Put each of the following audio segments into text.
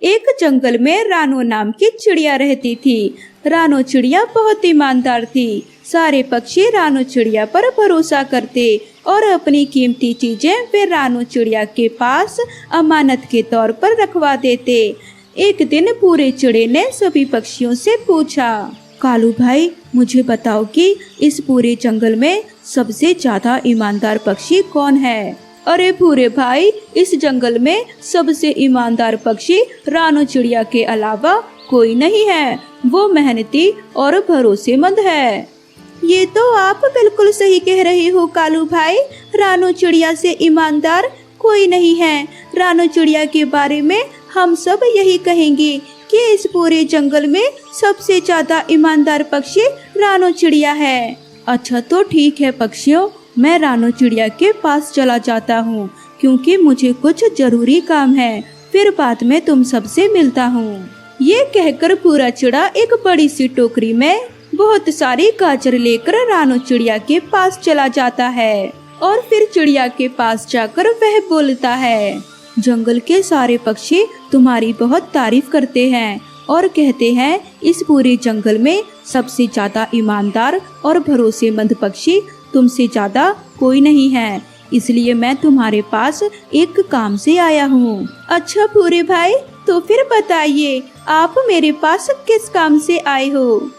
एक जंगल में रानो नाम की चिड़िया रहती थी। रानो चिड़िया बहुत ईमानदार थी। सारे पक्षी रानो चिड़िया पर भरोसा करते और अपनी कीमती चीजें वे रानो चिड़िया के पास अमानत के तौर पर रखवा देते। एक दिन पूरे चिड़े ने सभी पक्षियों से पूछा, कालू भाई मुझे बताओ कि इस पूरे जंगल में सबसे ज्यादा ईमानदार पक्षी कौन है? अरे भूरे भाई, इस जंगल में सबसे ईमानदार पक्षी रानो चिड़िया के अलावा कोई नहीं है। वो मेहनती और भरोसेमंद है। ये तो आप बिल्कुल सही कह रहे हो कालू भाई। रानो चिड़िया से ईमानदार कोई नहीं है। रानो चिड़िया के बारे में हम सब यही कहेंगे कि इस पूरे जंगल में सबसे ज्यादा ईमानदार पक्षी रानो चिड़िया है। अच्छा तो ठीक है पक्षियों, मैं रानो चिड़िया के पास चला जाता हूँ क्योंकि मुझे कुछ जरूरी काम है। फिर बाद में तुम सबसे मिलता हूँ। ये कहकर पूरा चिड़ा एक बड़ी सी टोकरी में बहुत सारी गाजर लेकर रानो चिड़िया के पास चला जाता है और फिर चिड़िया के पास जाकर वह बोलता है, जंगल के सारे पक्षी तुम्हारी बहुत तारीफ करते हैं और कहते हैं इस पूरे जंगल में सबसे ज्यादा ईमानदार और भरोसेमंद पक्षी तुमसे ज्यादा कोई नहीं है। इसलिए मैं तुम्हारे पास एक काम से आया हूँ। अच्छा पूरे भाई, तो फिर बताइए आप मेरे पास किस काम से आए हो?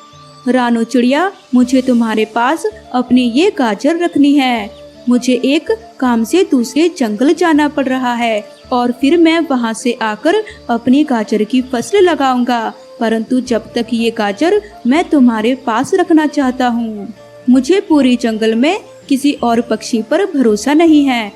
रानो चिड़िया, मुझे तुम्हारे पास अपनी ये गाजर रखनी है। मुझे एक काम से दूसरे जंगल जाना पड़ रहा है और फिर मैं वहाँ से आकर अपनी गाजर की फसल लगाऊंगा, परंतु जब तक ये गाजर मैं तुम्हारे पास रखना चाहता हूँ। मुझे पूरे जंगल में किसी और पक्षी पर भरोसा नहीं है,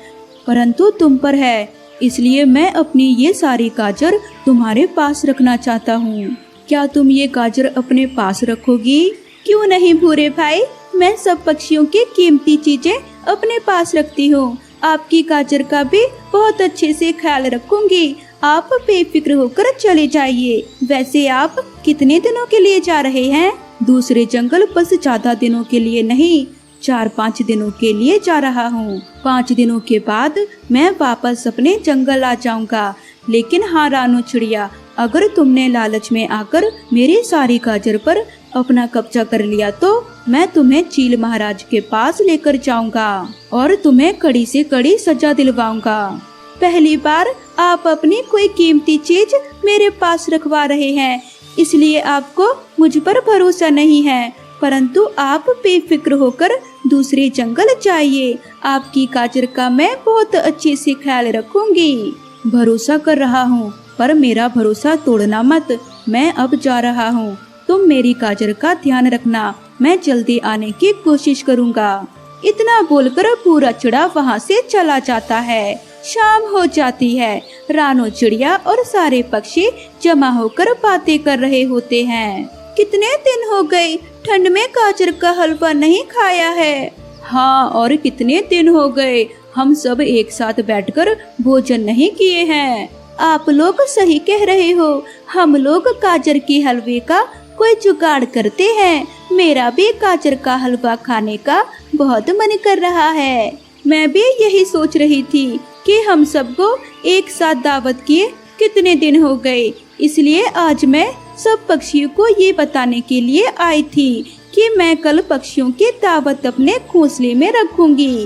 परंतु तुम पर है। इसलिए मैं अपनी ये सारी गाजर तुम्हारे पास रखना चाहता हूँ। क्या तुम ये गाजर अपने पास रखोगी? क्यों नहीं भूरे भाई, मैं सब पक्षियों की कीमती चीजें अपने पास रखती हूँ। आपकी गाजर का भी बहुत अच्छे से ख्याल रखूंगी। आप बेफिक्र होकर चले जाइए। वैसे आप कितने दिनों के लिए जा रहे हैं? दूसरे जंगल बस ज्यादा दिनों के लिए नहीं, 4-5 दिनों के लिए जा रहा हूँ। 5 दिनों के बाद मैं वापस अपने जंगल आ जाऊंगा। लेकिन हाँ रानो चिड़िया, अगर तुमने लालच में आकर मेरी सारी गाजर पर अपना कब्जा कर लिया तो मैं तुम्हें चील महाराज के पास लेकर जाऊंगा और तुम्हें कड़ी से कड़ी सजा दिलवाऊंगा। पहली बार आप अपनी कोई कीमती चीज मेरे पास रखवा रहे हैं, इसलिए आपको मुझ पर भरोसा नहीं है, परंतु आप बेफिक्र होकर दूसरे जंगल जाइए। आपकी गाजर का मैं बहुत अच्छे से ख्याल रखूंगी। भरोसा कर रहा हूँ, पर मेरा भरोसा तोड़ना मत। मैं अब जा रहा हूँ, तुम मेरी गाजर का ध्यान रखना। मैं जल्दी आने की कोशिश करूँगा। इतना बोलकर पूरा चिड़ा वहाँ से चला जाता है। शाम हो जाती है। रानो चिड़िया और सारे पक्षी जमा होकर बातें कर रहे होते हैं। कितने दिन हो गए ठंड में गाजर का हलवा नहीं खाया है। हाँ, और कितने दिन हो गए हम सब एक साथ बैठकर भोजन नहीं किए हैं। आप लोग सही कह रहे हो, हम लोग गाजर के हलवे का कोई जुगाड़ करते हैं। मेरा भी गाजर का हलवा खाने का बहुत मन कर रहा है। मैं भी यही सोच रही थी कि हम सबको एक साथ दावत किए कितने दिन हो गए, इसलिए आज मैं सब पक्षियों को ये बताने के लिए आई थी कि मैं कल पक्षियों की दावत अपने घोंसले में रखूंगी।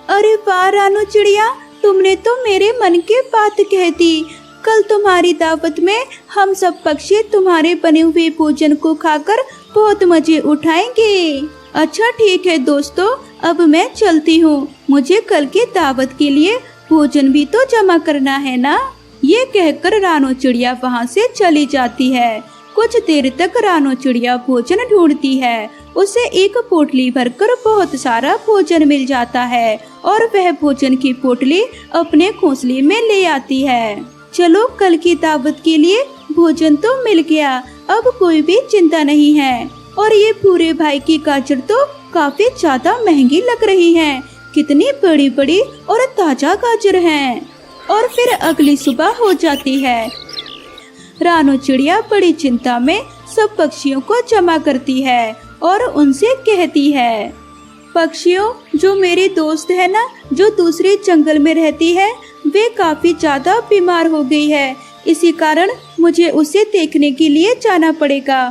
अरे वाह रानो चिड़िया, तुमने तो मेरे मन की बात कह दी। कल तुम्हारी दावत में हम सब पक्षी तुम्हारे बने हुए भोजन को खाकर बहुत मजे उठाएंगे। अच्छा ठीक है दोस्तों, अब मैं चलती हूँ। मुझे कल की दावत के लिए भोजन भी तो जमा करना है ना। ये कहकर रानो चिड़िया वहाँ से चली जाती है। कुछ देर तक रानो चिड़िया भोजन ढूंढती है। उसे एक पोटली भरकर बहुत सारा भोजन मिल जाता है और वह भोजन की पोटली अपने घोंसले में ले आती है। चलो, कल की दावत के लिए भोजन तो मिल गया, अब कोई भी चिंता नहीं है। और ये भूरे भाई की गाजर तो काफी ज्यादा महंगी लग रही है। कितनी बड़ी बड़ी और ताजा गाजर हैं। और फिर अगली सुबह हो जाती है। रानो चिड़िया बड़ी चिंता में सब पक्षियों को जमा करती है और उनसे कहती है, पक्षियों, जो मेरी दोस्त है ना, जो दूसरे जंगल में रहती है, वे काफी ज्यादा बीमार हो गई है। इसी कारण मुझे उसे देखने के लिए जाना पड़ेगा।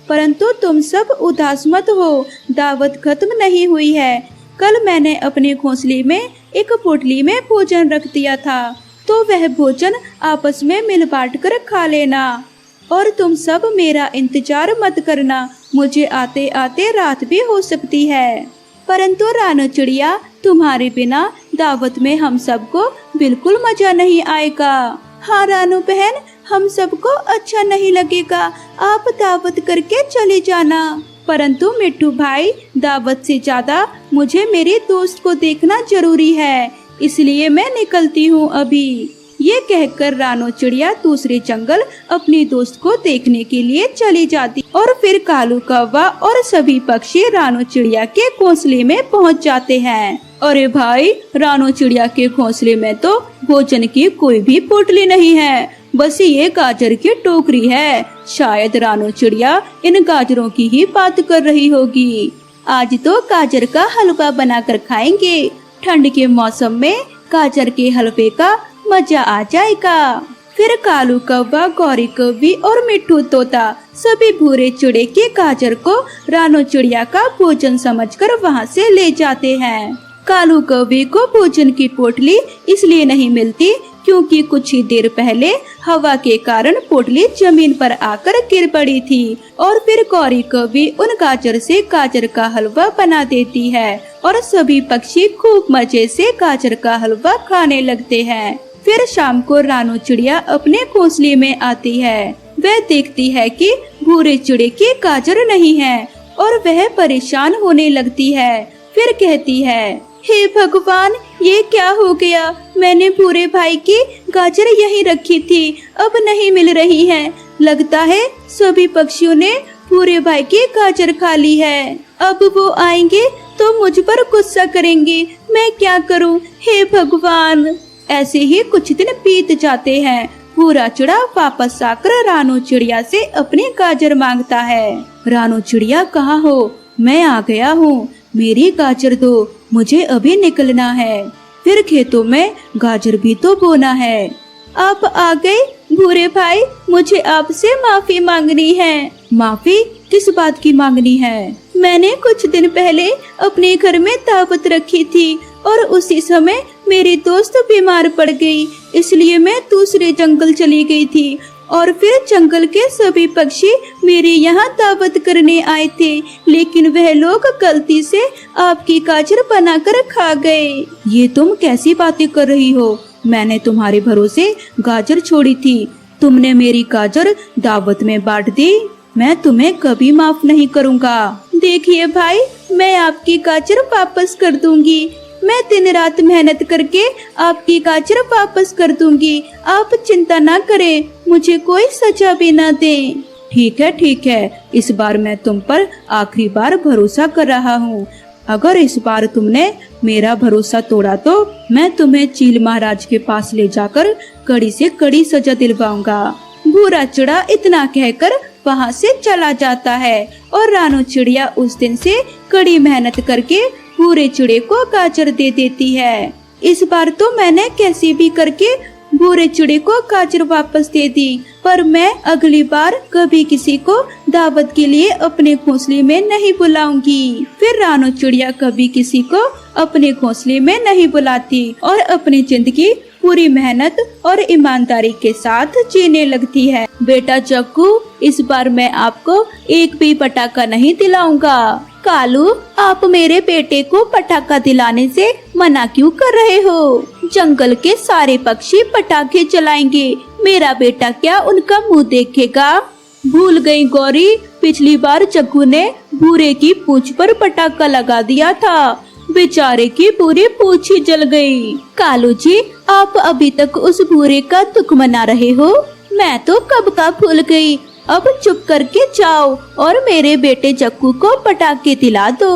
परंतु तुम सब उदास मत हो, दावत खत्म नहीं हुई है। कल मैंने अपने घोंसले में एक पोटली में भोजन रख दिया था, तो वह भोजन आपस में मिल बांट कर खा लेना। और तुम सब मेरा इंतजार मत करना, मुझे आते आते रात भी हो सकती है। परंतु रानो चिड़िया, तुम्हारे बिना दावत में हम सबको बिल्कुल मजा नहीं आएगा। हाँ रानो बहन, हम सबको अच्छा नहीं लगेगा, आप दावत करके चले जाना। परंतु मिट्टू भाई, दावत से ज्यादा मुझे मेरे दोस्त को देखना जरूरी है, इसलिए मैं निकलती हूँ अभी। ये कहकर रानो चिड़िया दूसरे जंगल अपनी दोस्त को देखने के लिए चली जाती और फिर कालू कौवा और सभी पक्षी रानो चिड़िया के घोंसले में पहुंच जाते हैं। अरे भाई, रानो चिड़िया के घोंसले में तो भोजन की कोई भी पोटली नहीं है, बस ये गाजर की टोकरी है। शायद रानो चिड़िया इन गाजरों की ही बात कर रही होगी। आज तो गाजर का हलवा बनाकर खाएंगे, ठंड के मौसम में गाजर के हलवे का मजा आ जाएगा। फिर कालू कौवा, गौरी कौवी और मिट्टू तोता सभी भूरे चिड़े के गाजर को रानो चिड़िया का भोजन समझकर वहाँ से ले जाते हैं। कालू कौवे को भोजन की पोटली इसलिए नहीं मिलती क्योंकि कुछ ही देर पहले हवा के कारण पोटली जमीन पर आकर गिर पड़ी थी और फिर गौरी कौवी उन गाजर से गाजर का हलवा बना देती है और सभी पक्षी खूब मजे से गाजर का हलवा खाने लगते हैं। फिर शाम को रानो चिड़िया अपने घोंसले में आती है। वह देखती है कि भूरे चिड़े के गाजर नहीं है और वह परेशान होने लगती है। फिर कहती है, हे भगवान, ये क्या हो गया? मैंने भूरे भाई की गाजर यहीं रखी थी, अब नहीं मिल रही है। लगता है सभी पक्षियों ने भूरे भाई की गाजर खा ली है। अब वो आएंगे तो मुझ पर गुस्सा करेंगे, मैं क्या करूं? हे भगवान। ऐसे ही कुछ दिन बीत जाते हैं। भूरा चिड़ा वापस आकर रानो चिड़िया से अपने गाजर मांगता है। रानो चिड़िया, कहाँ हो? मैं आ गया हूँ, मेरी गाजर दो, मुझे अभी निकलना है। फिर खेतों में गाजर भी तो बोना है। आप आ गए भूरे भाई, मुझे आपसे माफी मांगनी है। माफी? किस बात की मांगनी है? मैंने कुछ दिन पहले अपने घर में दावत रखी थी और उसी समय मेरी दोस्त बीमार पड़ गई, इसलिए मैं दूसरे जंगल चली गई थी और फिर जंगल के सभी पक्षी मेरे यहाँ दावत करने आए थे, लेकिन वह लोग गलती से आपकी गाजर बनाकर खा गए। ये तुम कैसी बातें कर रही हो? मैंने तुम्हारे भरोसे गाजर छोड़ी थी, तुमने मेरी गाजर दावत में बांट दी। मैं तुम्हें कभी माफ नहीं करूँगा। देखिए भाई, मैं आपकी गाजर वापस कर दूंगी। मैं दिन रात मेहनत करके आपकी गाजर वापस कर दूंगी, आप चिंता ना करें, मुझे कोई सजा भी ना दें। ठीक है, इस बार मैं तुम पर आखिरी बार भरोसा कर रहा हूँ। अगर इस बार तुमने मेरा भरोसा तोड़ा तो मैं तुम्हें चील महाराज के पास ले जाकर कड़ी से कड़ी सजा दिलवाऊंगा। भूरा चिड़ा इतना कहकर वहाँ से चला जाता है और रानो चिड़िया उस दिन से कड़ी मेहनत करके भूरे चिड़े को गाजर दे देती है। इस बार तो मैंने कैसे भी करके भूरे चिड़े को गाजर वापस दे दी, पर मैं अगली बार कभी किसी को दावत के लिए अपने घोंसले में नहीं बुलाऊंगी। फिर रानो चिड़िया कभी किसी को अपने घोंसले में नहीं बुलाती और अपनी जिंदगी पूरी मेहनत और ईमानदारी के साथ जीने लगती है। बेटा जग्गू, इस बार मैं आपको एक भी पटाखा नहीं दिलाऊंगा। कालू, आप मेरे बेटे को पटाखा दिलाने से मना क्यों कर रहे हो? जंगल के सारे पक्षी पटाखे चलाएंगे, मेरा बेटा क्या उनका मुंह देखेगा? भूल गई गौरी, पिछली बार जग्गू ने भूरे की पूंछ पर पटाखा लगा दिया था, बेचारे की पूरी पूंछ ही जल गई। कालू जी, आप अभी तक उस भूरे का दुख मना रहे हो? मैं तो कब का भूल गई। अब चुप करके जाओ और मेरे बेटे जग्गू को पटाखे दिला दो,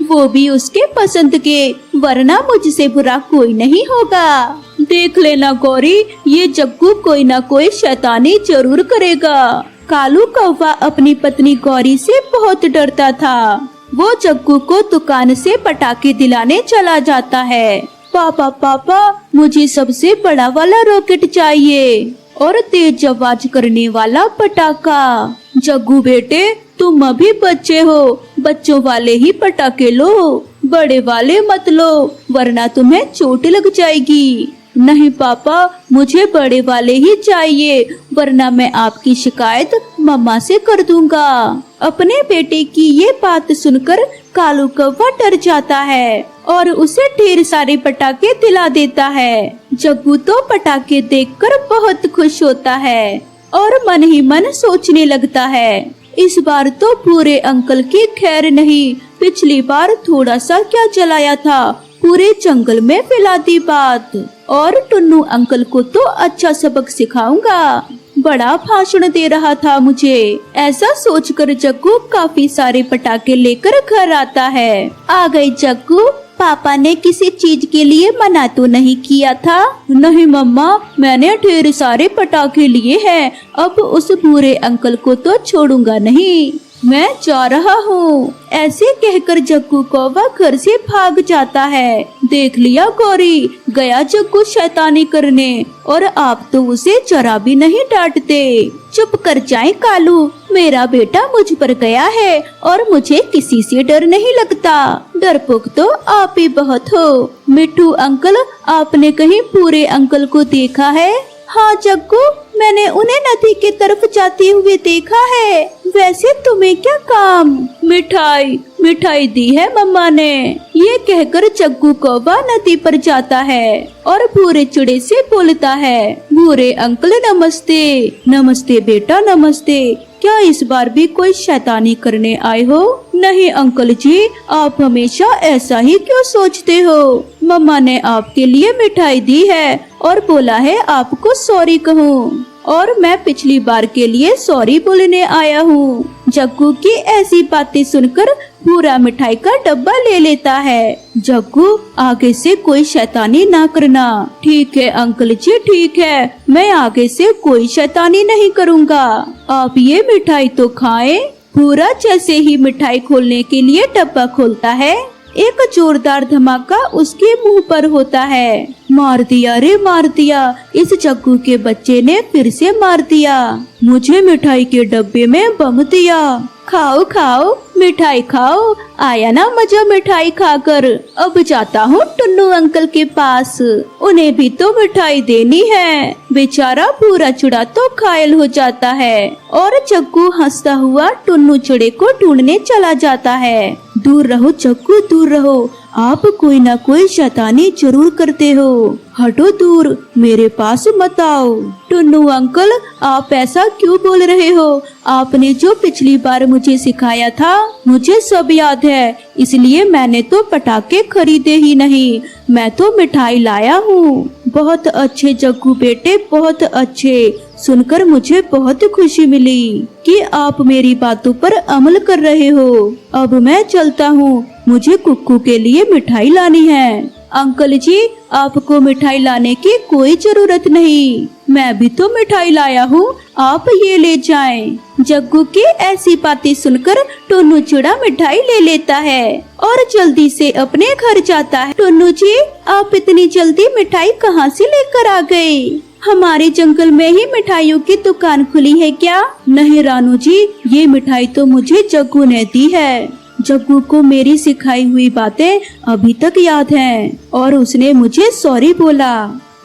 वो भी उसके पसंद के, वरना मुझसे बुरा कोई नहीं होगा। देख लेना गौरी, ये जग्गू कोई ना कोई शैतानी जरूर करेगा। कालू कौवा अपनी पत्नी गौरी से बहुत डरता था। वो जग्गू को दुकान से पटाखे दिलाने चला जाता है। पापा, मुझे सबसे बड़ा वाला रॉकेट चाहिए। और तेज आवाज करने वाला पटाखा। जग्गू बेटे, तुम अभी बच्चे हो, बच्चों वाले ही पटाखे लो, बड़े वाले मत लो, वरना तुम्हें चोट लग जाएगी। नहीं पापा, मुझे बड़े वाले ही चाहिए, वरना मैं आपकी शिकायत मम्मा से कर दूंगा। अपने बेटे की ये बात सुनकर कालू कौवा डर जाता है और उसे ढेर सारे पटाखे दिला देता है। जग्गू तो पटाखे देखकर बहुत खुश होता है और मन ही मन सोचने लगता है, इस बार तो पूरे अंकल की खैर नहीं, पिछली बार थोड़ा सा क्या जलाया था, पूरे जंगल में फैला दी बात, और टुन्नू अंकल को तो अच्छा सबक सिखाऊंगा। बड़ा भाषण दे रहा था मुझे। ऐसा सोचकर जग्गू काफी सारे पटाखे लेकर घर आता है। आ गई जग्गू, पापा ने किसी चीज के लिए मना तो नहीं किया था? नहीं मम्मा, मैंने ढेर सारे पटाखे लिए हैं, अब उस बुरे अंकल को तो छोड़ूंगा नहीं, मैं जा रहा हूँ। ऐसे कहकर जग्गू कौवा घर से भाग जाता है। देख लिया गौरी, गया जग्गू शैतानी करने, और आप तो उसे जरा भी नहीं डांटते। चुप कर जाए कालू, मेरा बेटा मुझ पर गया है और मुझे किसी से डर नहीं लगता। डरपोक तो आप ही बहुत हो। मिट्टू अंकल, आपने कहीं पूरे अंकल को देखा है? हाँ जग्गू, मैंने उन्हें नदी की तरफ जाते हुए देखा है। वैसे तुम्हें क्या काम? मिठाई दी है मम्मा ने। ये कहकर जग्गू कौवा नदी पर जाता है और भूरे चिड़े से बोलता है, भूरे अंकल नमस्ते। नमस्ते बेटा नमस्ते, क्या इस बार भी कोई शैतानी करने आए हो? नहीं अंकल जी, आप हमेशा ऐसा ही क्यों सोचते हो? मम्मा ने आपके लिए मिठाई दी है और बोला है आपको सॉरी कहूँ, और मैं पिछली बार के लिए सॉरी बोलने आया हूँ। जग्गू की ऐसी बातें सुनकर भूरा मिठाई का डब्बा ले लेता है। जग्गू, आगे से कोई शैतानी ना करना। ठीक है अंकल जी, ठीक है, मैं आगे से कोई शैतानी नहीं करूँगा। आप ये मिठाई तो खाएं। भूरा जैसे ही मिठाई खोलने के लिए डब्बा खोलता है, एक जोरदार धमाका उसके मुंह पर होता है। मार दिया रे मार दिया, इस जग्गू के बच्चे ने फिर से मार दिया। मुझे मिठाई के डब्बे में बम दिया। खाओ खाओ मिठाई खाओ, आया ना मजा मिठाई खाकर। अब जाता हूँ टुन्नू अंकल के पास, उन्हें भी तो मिठाई देनी है। बेचारा भूरा चिड़ा तो घायल हो जाता है और जग्गू हंसता हुआ टुन्नू चिड़े को ढूंढने चला जाता है। दूर रहो जग्गू, दूर रहो, आप कोई ना कोई शैतानी जरूर करते हो, हटो दूर, मेरे पास मत आओ। टुन्नू अंकल, आप ऐसा क्यों बोल रहे हो? आपने जो पिछली बार मुझे सिखाया था, मुझे सब याद है, इसलिए मैंने तो पटाखे खरीदे ही नहीं, मैं तो मिठाई लाया हूँ। बहुत अच्छे जग्गू बेटे, बहुत अच्छे, सुनकर मुझे बहुत खुशी मिली कि आप मेरी बातों पर अमल कर रहे हो। अब मैं चलता हूँ, मुझे कुक्कू के लिए मिठाई लानी है। अंकल जी, आपको मिठाई लाने की कोई जरूरत नहीं, मैं भी तो मिठाई लाया हूँ, आप ये ले जाएं। जग्गू की ऐसी बातें सुनकर टुन्नू चिड़ा मिठाई ले लेता है और जल्दी से अपने घर जाता है। टुन्नू जी, आप इतनी जल्दी मिठाई कहाँ से लेकर आ गए? हमारे जंगल में ही मिठाइयों की दुकान खुली है क्या? नहीं रानू जी, ये मिठाई तो मुझे जग्गू ने दी है। जग्गू को मेरी सिखाई हुई बातें अभी तक याद हैं और उसने मुझे सॉरी बोला।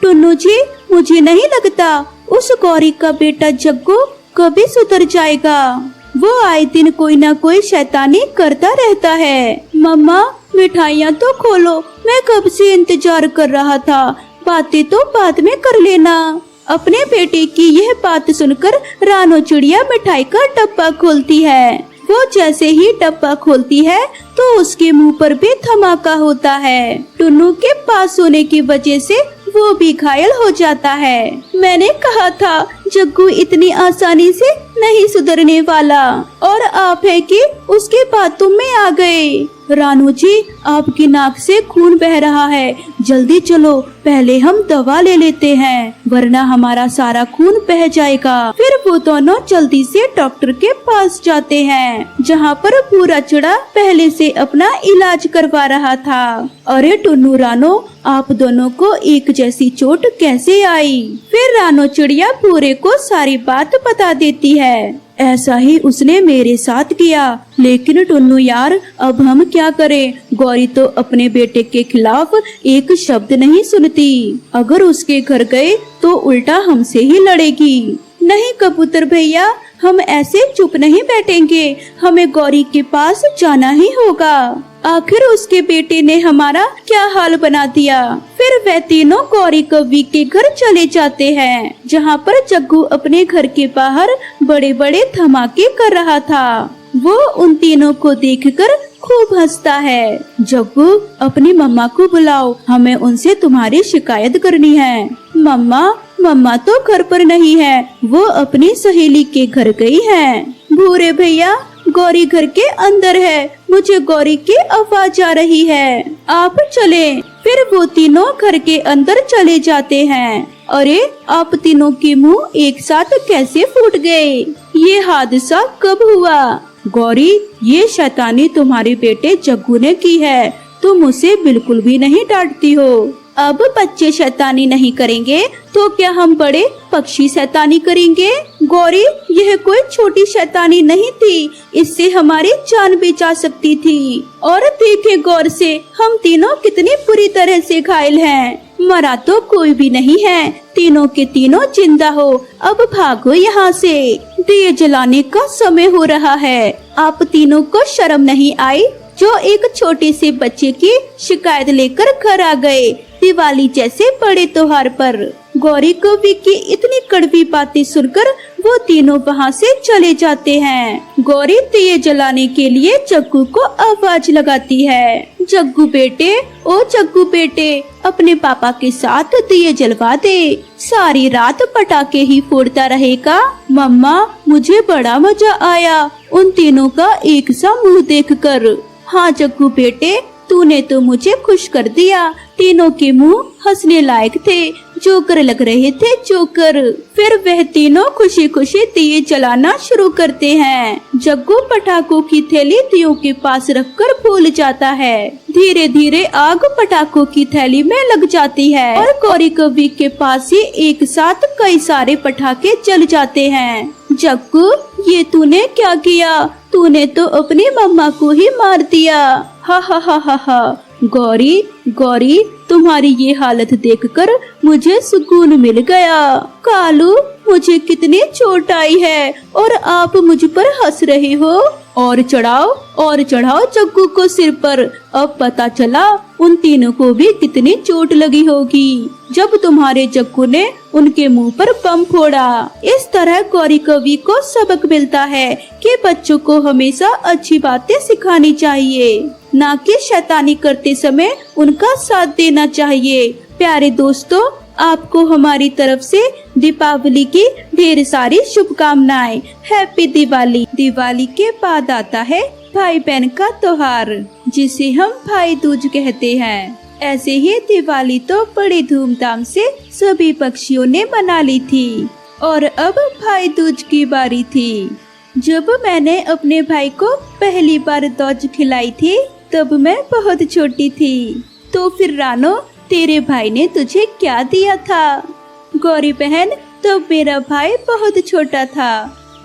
टुन्नू जी, मुझे नहीं लगता उस गौरी का बेटा जग्गू कभी सुधर जाएगा। वो आए दिन कोई ना कोई शैतानी करता रहता है। मम्मा, मिठाइयाँ तो खोलो, मैं कब से इंतजार कर रहा था, बातें तो बाद में कर लेना। अपने बेटे की यह बात सुनकर रानो चिड़िया मिठाई का डब्बा खोलती है। वो जैसे ही डब्बा खोलती है तो उसके मुंह पर भी धमाका होता है। टुन्नू के पास होने की वजह से वो भी घायल हो जाता है। मैंने कहा था जग्गू इतनी आसानी से नहीं सुधरने वाला, और आप है कि उसके बातों में आ गए। रानू जी, आपकी नाक से खून बह रहा है, जल्दी चलो, पहले हम दवा ले लेते हैं, वरना हमारा सारा खून बह जाएगा। फिर वो दोनों जल्दी से डॉक्टर के पास जाते हैं, जहाँ पर पूरा चिड़ा पहले से अपना इलाज करवा रहा था। अरे टुन्नू रानो, आप दोनों को एक जैसी चोट कैसे आई? फिर रानो चिड़िया पूरे को सारी बात बता देती है। ऐसा ही उसने मेरे साथ किया, लेकिन टुन्नू यार, अब हम क्या करें? गौरी तो अपने बेटे के खिलाफ एक शब्द नहीं सुनती। अगर उसके घर गए तो उल्टा हमसे ही लड़ेगी। नहीं कबूतर भैया, हम ऐसे चुप नहीं बैठेंगे, हमें गौरी के पास जाना ही होगा। आखिर उसके बेटे ने हमारा क्या हाल बना दिया। फिर वे तीनों गौरी कव्वी के घर चले जाते हैं, जहाँ पर जग्गू अपने घर के बाहर बड़े बड़े धमाके कर रहा था। वो उन तीनों को देखकर खूब हंसता है। जग्गू, अपनी मम्मा को बुलाओ, हमें उनसे तुम्हारी शिकायत करनी है। मम्मा तो घर पर नहीं है, वो अपनी सहेली के घर गई है। भूरे भैया, गौरी घर के अंदर है, मुझे गौरी की आवाज आ रही है, आप चलें। फिर वो तीनों घर के अंदर चले जाते हैं। अरे, आप तीनों के मुंह एक साथ कैसे फूट गए? ये हादसा कब हुआ? गौरी, ये शैतानी तुम्हारे बेटे जग्गू ने की है, तुम उसे बिल्कुल भी नहीं डांटती हो। अब बच्चे शैतानी नहीं करेंगे तो क्या हम बड़े पक्षी शैतानी करेंगे? गौरी, यह कोई छोटी शैतानी नहीं थी, इससे हमारी जान भी जा सकती थी। और देखे गौर से, हम तीनों कितनी बुरी तरह से घायल हैं। मरा तो कोई भी नहीं है, तीनों के तीनों जिंदा हो। अब भागो यहाँ से, दिए जलाने का समय हो रहा है। आप तीनों को शर्म नहीं आई जो एक छोटे से बच्चे की शिकायत लेकर घर आ गए, दिवाली जैसे बड़े त्योहार पर। गौरी कव्वी की इतनी कड़वी बातें सुनकर वो तीनों वहाँ से चले जाते हैं। गौरी दिए जलाने के लिए जग्गू को आवाज लगाती है। जग्गू बेटे, ओ जग्गू बेटे, अपने पापा के साथ दिए जलवा दे, सारी रात पटाखे ही फोड़ता रहेगा। मम्मा, मुझे बड़ा मजा आया उन तीनों का एक सा मुँह देखकर। हाँ जग्गू बेटे, तूने तो मुझे खुश कर दिया, तीनों के मुंह हंसने लायक थे, जोकर लग रहे थे जोकर। फिर वह तीनों खुशी खुशी दिए जलाना शुरू करते हैं। जग्गू पटाखों की थैली दियों के पास रखकर भूल जाता है। धीरे धीरे आग पटाखों की थैली में लग जाती है और गौरी कव्वी के पास ही एक साथ कई सारे पटाखे जल जाते हैं। जग्गू, ये तूने क्या किया? तूने तो अपनी मम्मा को ही मार दिया। हा हा हा हा हा। गौरी, तुम्हारी ये हालत देखकर मुझे सुकून मिल गया। कालू, मुझे कितनी चोट आई है और आप मुझ पर हंस रहे हो। और चढ़ाओ जग्गू को सिर पर। अब पता चला उन तीनों को भी कितनी चोट लगी होगी जब तुम्हारे जग्गू ने उनके मुंह पर बम फोड़ा। इस तरह गौरी कव्वी को सबक मिलता है कि बच्चों को हमेशा अच्छी बातें सिखानी चाहिए, ना कि शैतानी करते समय उनका साथ देना चाहिए। प्यारे दोस्तों, आपको हमारी तरफ से दीपावली की ढेर सारी शुभकामनाएं। हैप्पी दिवाली। दिवाली के बाद आता है भाई बहन का त्योहार, जिसे हम भाई दूज कहते हैं। ऐसे ही दिवाली तो बड़े धूमधाम से सभी पक्षियों ने मना ली थी और अब भाई दूज की बारी थी। जब मैंने अपने भाई को पहली बार दूज खिलाई थी तब मैं बहुत छोटी थी। तो फिर रानो, तेरे भाई ने तुझे क्या दिया था? गौरी बहन, तब मेरा भाई बहुत छोटा था,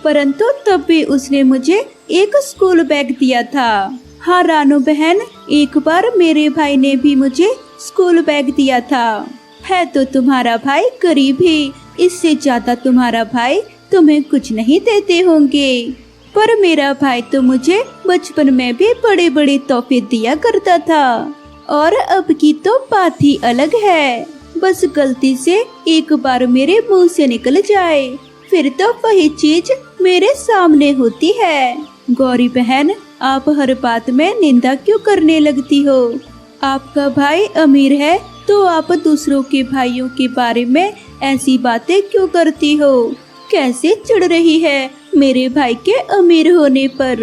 परंतु तब भी उसने मुझे एक स्कूल बैग दिया था। हाँ रानू बहन, एक बार मेरे भाई ने भी मुझे स्कूल बैग दिया था। है तो तुम्हारा भाई गरीब ही, इससे ज्यादा तुम्हारा भाई तुम्हें कुछ नहीं देते होंगे, पर मेरा भाई तो मुझे बचपन में भी बड़े बड़े तोहफे दिया करता था। और अब की तो बात ही अलग है, बस गलती से एक बार मेरे मुंह से निकल जाए फिर तो वही चीज मेरे सामने होती है। गौरी बहन, आप हर बात में निंदा क्यों करने लगती हो? आपका भाई अमीर है तो आप दूसरों के भाइयों के बारे में ऐसी बातें क्यों करती हो? कैसे चिढ़ रही है मेरे भाई के अमीर होने पर।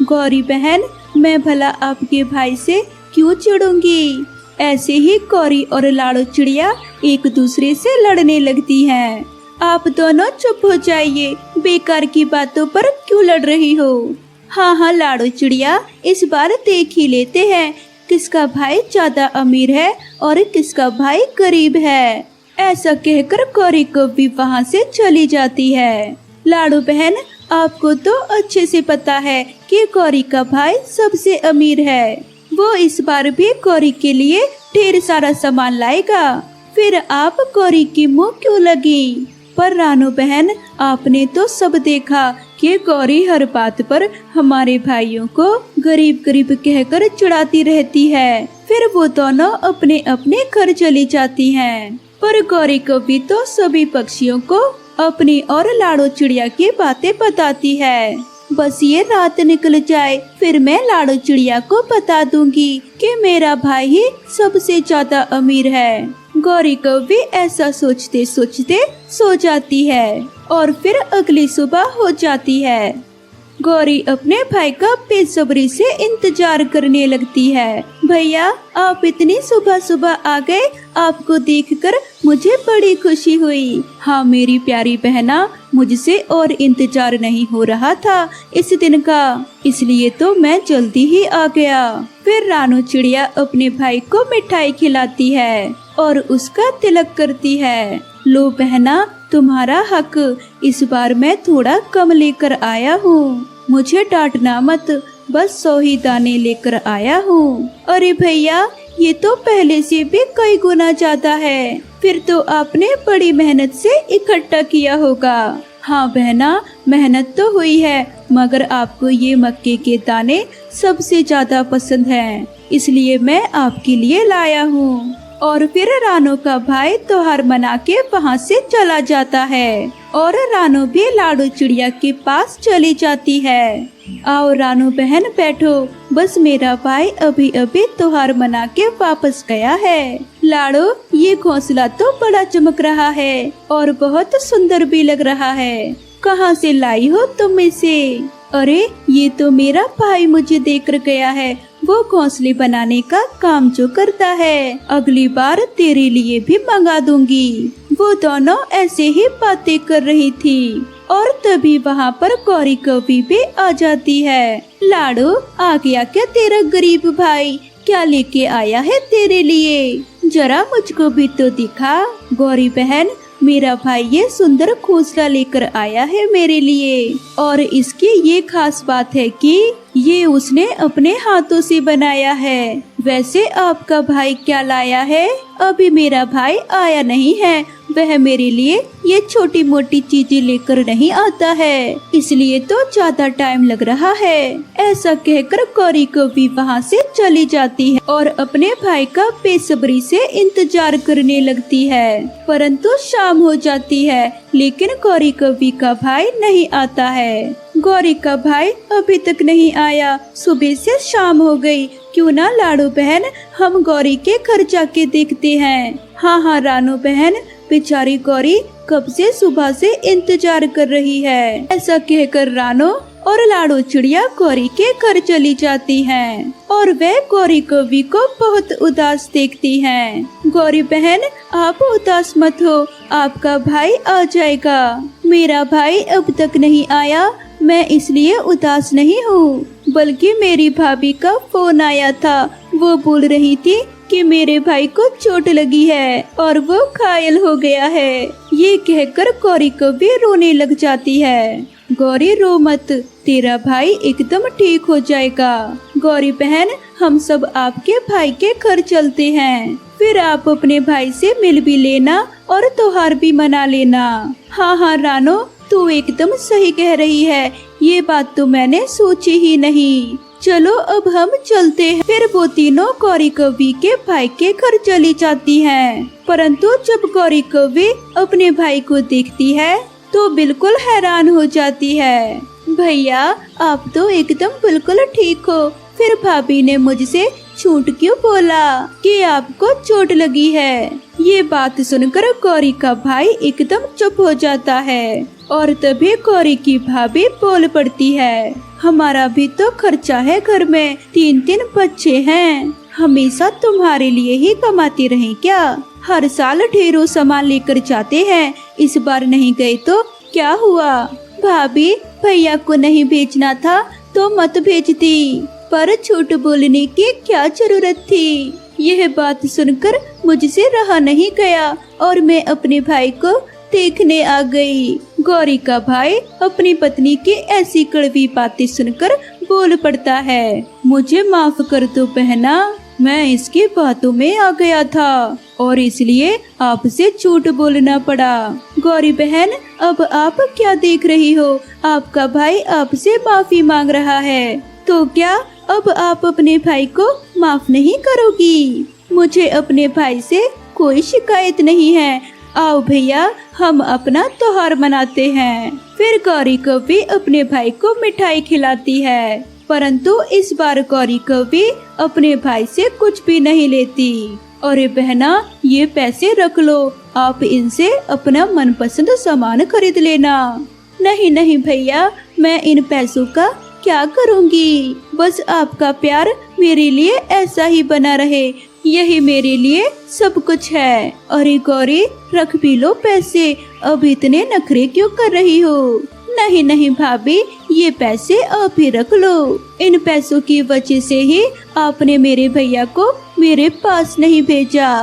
गौरी बहन, मैं भला आपके भाई से क्यों चिढ़ूंगी। ऐसे ही गौरी और लाड़ो चिड़िया एक दूसरे से लड़ने लगती हैं। आप दोनों चुप हो जाइए, बेकार की बातों पर क्यों लड़ रही हो। हाँ लाड़ो चिड़िया, इस बार देख ही लेते हैं किसका भाई ज्यादा अमीर है और किसका भाई गरीब है। ऐसा कहकर गौरी कौवी वहाँ से चली जाती है। लाड़ो बहन, आपको तो अच्छे से पता है कि गौरी का भाई सबसे अमीर है। वो इस बार भी गौरी के लिए ढेर सारा सामान लाएगा, फिर आप गौरी की मुँह क्यों लगी। पर रानो बहन, आपने तो सब देखा कि गौरी हर बात पर हमारे भाइयों को गरीब गरीब कहकर चिढ़ाती रहती है। फिर वो दोनों अपने अपने घर चली जाती हैं। पर गौरी कभी तो सभी पक्षियों को अपनी और लाड़ो चिड़िया की बातें बताती है। बस ये रात निकल जाए, फिर मैं लाड़ो चिड़िया को बता दूंगी कि मेरा भाई ही सबसे ज्यादा अमीर है। गौरी कौवी ऐसा सोचते सोचते सो जाती है और फिर अगली सुबह हो जाती है। गौरी अपने भाई का बेसब्री से इंतजार करने लगती है। भैया, आप इतनी सुबह सुबह आ गए, आपको देखकर मुझे बड़ी खुशी हुई। हाँ मेरी प्यारी बहना, मुझसे और इंतजार नहीं हो रहा था इस दिन का, इसलिए तो मैं जल्दी ही आ गया। फिर रानो चिड़िया अपने भाई को मिठाई खिलाती है और उसका तिलक करती है। लो बहना, तुम्हारा हक, इस बार मैं थोड़ा कम लेकर आया हूँ, मुझे डांटना मत, बस 100 ही दाने लेकर आया हूँ। अरे भैया, ये तो पहले से भी कई गुना ज्यादा है, फिर तो आपने बड़ी मेहनत से इकट्ठा किया होगा। हाँ बहना, मेहनत तो हुई है, मगर आपको ये मक्के के दाने सबसे ज्यादा पसंद हैं, इसलिए मैं आपके लिए लाया हूँ। और फिर रानो का भाई त्योहार मना के वहाँ से चला जाता है और रानो भी लाड़ो चिड़िया के पास चली जाती है। आओ रानो बहन बैठो, बस मेरा भाई अभी अभी त्योहार मना के वापस गया है। लाड़ो, ये घोंसला तो बड़ा चमक रहा है और बहुत सुंदर भी लग रहा है, कहाँ से लाई हो तुम इसे। अरे ये तो मेरा भाई मुझे देकर गया है, वो घोंसले बनाने का काम जो करता है, अगली बार तेरे लिए भी मंगा दूंगी। वो दोनों ऐसे ही बातें कर रही थी और तभी वहाँ पर गौरी कौवी भी आ जाती है। लाड़ो, आ गया क्या तेरा गरीब भाई, क्या लेके आया है तेरे लिए, जरा मुझको भी तो दिखा। गौरी बहन, मेरा भाई ये सुंदर घोंसला लेकर आया है मेरे लिए, और इसकी ये खास बात है कि ये उसने अपने हाथों से बनाया है। वैसे आपका भाई क्या लाया है? अभी मेरा भाई आया नहीं है, वह मेरे लिए ये छोटी मोटी चीजें लेकर नहीं आता है, इसलिए तो ज्यादा टाइम लग रहा है। ऐसा कहकर गौरी कौवी वहाँ से चली जाती है और अपने भाई का बेसब्री से इंतजार करने लगती है। परंतु शाम हो जाती है, लेकिन गौरी कौवी का भाई नहीं आता है। गौरी का भाई अभी तक नहीं आया, सुबह से शाम हो गई, क्यों ना लाड़ो बहन हम गौरी के घर जाके देखते हैं। हाँ रानो बहन, बेचारी गौरी कब से सुबह से इंतजार कर रही है। ऐसा कहकर रानो और लाड़ो चिड़िया गौरी के घर चली जाती हैं और वे गौरी कौवी को बहुत उदास देखती हैं। गौरी बहन, आप उदास मत हो, आपका भाई आ जाएगा। मेरा भाई अब तक नहीं आया, मैं इसलिए उदास नहीं हूँ, बल्कि मेरी भाभी का फोन आया था, वो बोल रही थी कि मेरे भाई को चोट लगी है और वो घायल हो गया है। ये कहकर गौरी कौवी रोने लग जाती है। गौरी रो मत, तेरा भाई एकदम ठीक हो जाएगा। गौरी बहन, हम सब आपके भाई के घर चलते हैं, फिर आप अपने भाई से मिल भी लेना और त्योहार भी मना लेना। हाँ रानो, तू एकदम सही कह रही है, ये बात तो मैंने सोची ही नहीं। चलो अब हम चलते हैं। फिर वो तीनों गौरी कौवी के भाई के घर चली जाती हैं। परंतु जब गौरी कौवी अपने भाई को देखती है तो बिल्कुल हैरान हो जाती है। भैया, आप तो एकदम बिल्कुल ठीक हो, फिर भाभी ने मुझसे झूठ क्यों बोला कि आपको चोट लगी है। ये बात सुनकर गौरी का भाई एकदम चुप हो जाता है और तभी गौरी की भाभी बोल पड़ती है। हमारा भी तो खर्चा है, घर में 3 बच्चे हैं। हमेशा तुम्हारे लिए ही कमाती रही क्या? हर साल ढेरों सामान लेकर जाते हैं, इस बार नहीं गए तो क्या हुआ? भाभी, भैया को नहीं भेजना था तो मत भेजती, पर झूठ बोलने की क्या जरूरत थी? यह बात सुनकर मुझसे रहा नहीं गया और मैं अपने भाई को देखने आ गई। गौरी का भाई अपनी पत्नी की ऐसी कड़वी बातें सुनकर बोल पड़ता है, मुझे माफ कर दो बहना, मैं इसकी बातों में आ गया था और इसलिए आपसे झूठ बोलना पड़ा। गौरी बहन, अब आप क्या देख रही हो? आपका भाई आपसे माफी मांग रहा है, तो क्या अब आप अपने भाई को माफ नहीं करोगी? मुझे अपने भाई से कोई शिकायत नहीं है। आओ भैया, हम अपना त्योहार मनाते हैं। फिर गौरी को भी अपने भाई को मिठाई खिलाती है, परंतु इस बार गौरी को भी अपने भाई से कुछ भी नहीं लेती। अरे बहना, ये पैसे रख लो, आप इनसे अपना मनपसंद सामान खरीद लेना। नहीं नहीं भैया, मैं इन पैसों का क्या करूँगी? बस आपका प्यार मेरे लिए ऐसा ही बना रहे, यही मेरे लिए सब कुछ है। अरे गौरी, रख भी लो पैसे, अब इतने नखरे क्यों कर रही हो? नहीं नहीं भाभी, ये पैसे आप ही रख लो। इन पैसों की वजह से ही आपने मेरे भैया को मेरे पास नहीं भेजा।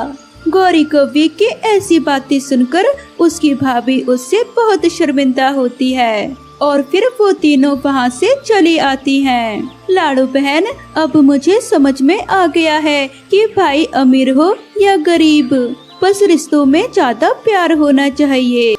गौरी कवि की ऐसी बातें सुनकर उसकी भाभी उससे बहुत शर्मिंदा होती है और फिर वो तीनों वहाँ से चली आती हैं। लाडू बहन, अब मुझे समझ में आ गया है कि भाई अमीर हो या गरीब, बस रिश्तों में ज्यादा प्यार होना चाहिए।